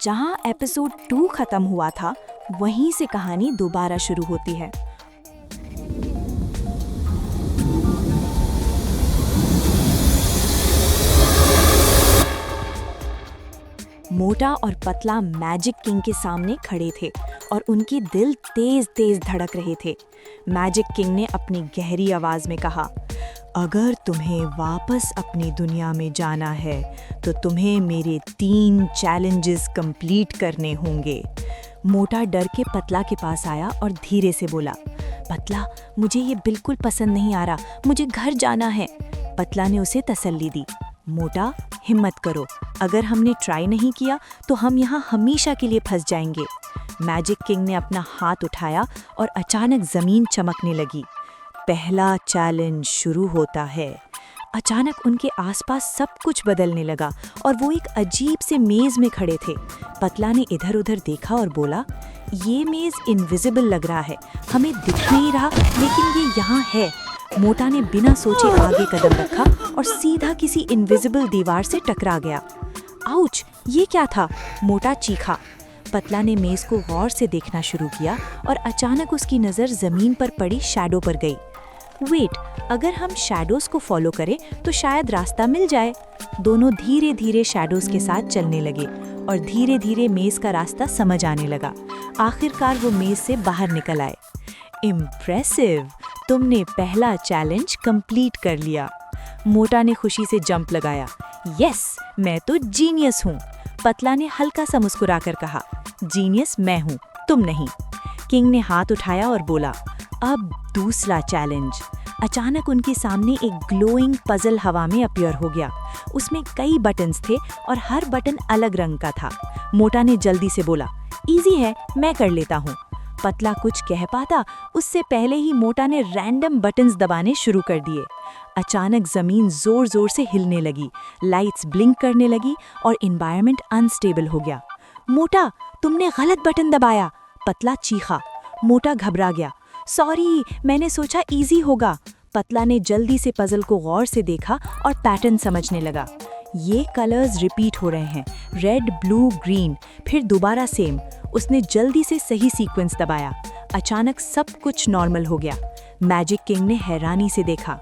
जहां एपिसोड 2 खत्म हुआ था, वहीं से कहानी दोबारा शुरू होती है। मोटा और पतला मैजिक किंग के सामने खड़े थे और उनके दिल तेज तेज धड़क रहे थे। मैजिक किंग ने अपनी गहरी आवाज में कहा, अगर तुम्हें वापस अपनी दुनिया में जाना है तो तुम्हें मेरे 3 चैलेंजेस कंप्लीट करने होंगे। मोटा डर के पतला के पास आया और धीरे से बोला, पतला, मुझे ये बिल्कुल पसंद नहीं आ रहा, मुझे घर जाना है। पतला ने उसे तसल्ली दी, मोटा, हिम्मत करो, अगर हमने ट्राई नहीं किया तो हम यहाँ हमेशा के लिए फंस जाएंगे। मैजिक किंग ने अपना हाथ उठाया और अचानक जमीन चमकने लगी। पहला चैलेंज शुरू होता है। अचानक उनके आसपास सब कुछ बदलने लगा और वो एक अजीब से मेज में खड़े थे। पतला ने इधर उधर देखा और बोला, ये मेज इनविजिबल लग रहा है, हमें दिख नहीं रहा लेकिन ये यहाँ है। मोटा ने बिना सोचे आगे कदम रखा और सीधा किसी इनविजिबल दीवार से टकरा गया। आउच, ये क्या था? मोटा चीखा। पतला ने मेज को गौर से देखना शुरू किया और अचानक उसकी नज़र जमीन पर पड़ी शैडो पर गई। वेट, अगर हम शैडोज को फॉलो करें तो शायद रास्ता मिल जाए। दोनों धीरे धीरे शैडोज के साथ चलने लगे और धीरे धीरे मेज का रास्ता समझ आने लगा। आखिरकार वो मेज से बाहर निकल आए। इम्प्रेसिव, तुमने पहला चैलेंज कंप्लीट कर लिया। मोटा ने खुशी से जंप लगाया। यस, मैं तो जीनियस हूँ। पतला ने हल्का सा मुस्कुराकर कहा, जीनियस मैं हूँ, तुम नहीं। किंग ने हाथ उठाया और बोला, अब दूसरा चैलेंज। अचानक उनके सामने एक ग्लोइंग पजल हवा में अपीयर हो गया। उसमें कई बटन्स थे और हर बटन अलग रंग का था। मोटा ने जल्दी से बोला, इजी है, मैं कर लेता हूँ। पतला कुछ कह पाता उससे पहले ही मोटा ने रैंडम बटन्स दबाने शुरू कर दिए। अचानक जमीन जोर जोर से हिलने लगी, लाइट्स ब्लिंक करने लगी और एनवायरनमेंट अनस्टेबल हो गया। मोटा, तुमने गलत बटन दबाया, पतला चीखा। मोटा घबरा गया, सॉरी, मैंने सोचा इजी होगा। पतला ने जल्दी से पजल को गौर से देखा और पैटर्न समझने लगा। ये कलर्स रिपीट हो रहे हैं, रेड, ब्लू, ग्रीन, फिर दोबारा सेम। उसने जल्दी से सही सीक्वेंस दबाया। अचानक सब कुछ नॉर्मल हो गया। मैजिक किंग ने हैरानी से देखा,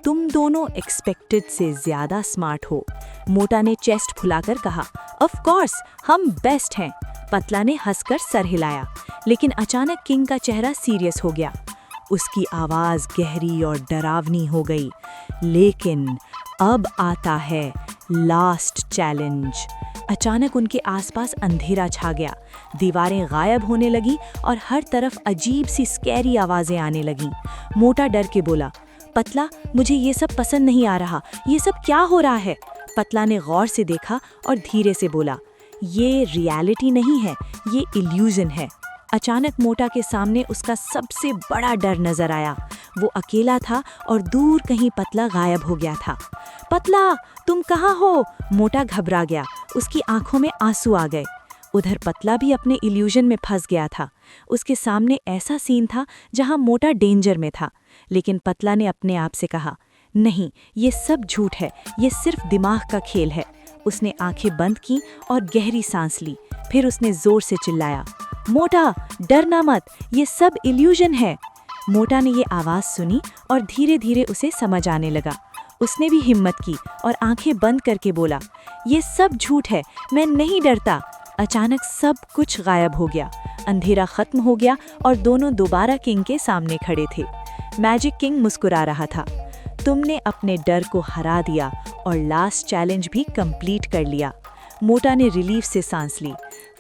तुम दोनों एक्सपेक्टेड से ज्यादा स्मार्ट हो। मोटा ने चेस्ट फुलाकर कहा, ऑफ कोर्स, हम बेस्ट हैं। पतला ने हंसकर सर हिलाया, लेकिन अचानक किंग का चेहरा सीरियस हो गया। उसकी आवाज गहरी और डरावनी हो गई। लेकिन अब आता है लास्ट चैलेंज। अचानक उनके आसपास अंधेरा छा गया, दीवारें गायब होने लगी और हर तरफ अजीब सी स्कैरी आवाजें आने लगीं। मोटा डर के बोला, पतला, मुझे ये सब पसंद नहीं आ रहा, ये सब क्या हो रहा है? पतला ने गौर से देखा और धीरे से बोला, ये रियलिटी नहीं है, ये इल्यूजन है। अचानक मोटा के सामने उसका सबसे बड़ा डर नजर आया। वो अकेला था और दूर कहीं पतला गायब हो गया था। पतला, तुम कहाँ हो? मोटा घबरा गया, उसकी आंखों में आंसू आ गए। उधर पतला भी अपने इल्यूजन में फंस गया था। उसके सामने ऐसा सीन था जहां मोटा डेंजर में था, लेकिन पतला ने अपने आप से कहा, नहीं, ये सब झूठ है, ये सिर्फ दिमाग का खेल है। उसने आंखें बंद की और गहरी सांस ली। फिर उसने जोर से चिल्लाया, मोटा, डरना मत, ये सब इल्यूजन है। मोटा ने ये आवाज़ सुनी और धीरे धीरे उसे समझ आने लगा। उसने भी हिम्मत की और आंखें बंद करके बोला, ये सब झूठ है, मैं नहीं डरता। अचानक सब कुछ गायब हो गया, अंधेरा खत्म हो गया और दोनों दोबारा किंग के सामने खड़े थे। मैजिक किंग मुस्कुरा रहा था, तुमने अपने डर को हरा दिया और लास्ट चैलेंज भी कंप्लीट कर लिया। मोटा ने रिलीफ से सांस ली,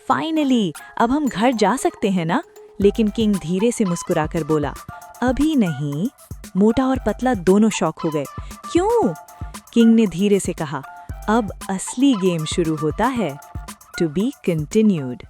फाइनली, अब हम घर जा सकते हैं ना? लेकिन किंग धीरे से मुस्कुराकर बोला, अभी नहीं। मोटा और पतला दोनों शॉक हो गए। क्यों? किंग ने धीरे से कहा, अब असली गेम शुरू होता है। To be continued.